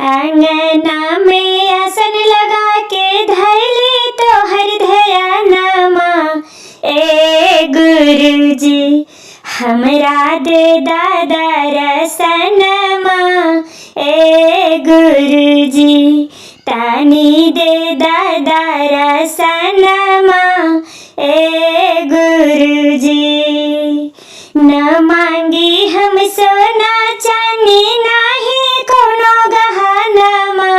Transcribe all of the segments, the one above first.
अंगना में आसन लगा के धैली तोहर ध्यानमा। ए गुरुजी हमरा दे दादा रसनमा। ए गुरुजी तानी दे दादा रसनमा। ए गुरुजी न मांगी हम सोना चांदी नाही कोनो गहनमा।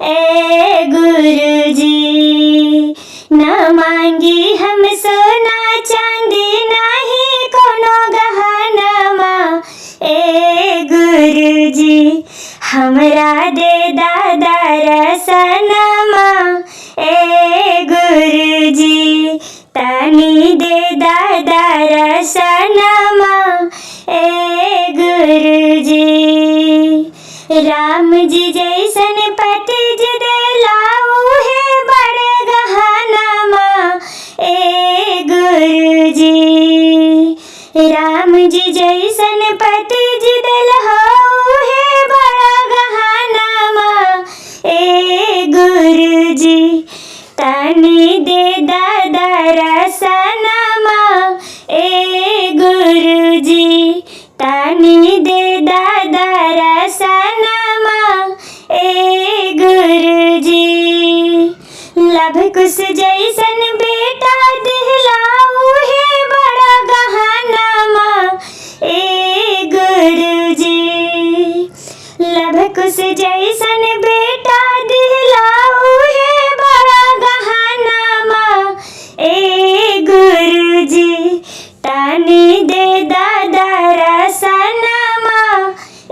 ए गुरुजी न मांगी हम सोना चांदी नाही कोनो गहनमा। ए गुरुजी हमरा दे दादा रसनमा। ए गुरुजी तानी दे दादा रसनमा। ए गुरुजी राम जी जैसन पति जी देला उहे बड़े गहनमा। ए गुरुजी राम जी जैसन पति जी देला उहे बड़ा गहनमा। ए गुरुजी तानी दे दादा रसनमा। ए गुरुजी तानी दे दादा रसनमा। ए गुरुजी लभ कुश जैसन बेटा दिहला उहे बड़ा गहनमा। ए गुरुजी लभ कुश जैसन बेटा दिहला उहे बड़ा गहनमा। ए गुरुजी तानी दे दादा रसनमा।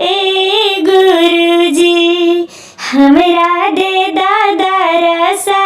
ए गुरुजी हमरा दे दादा रसनमा।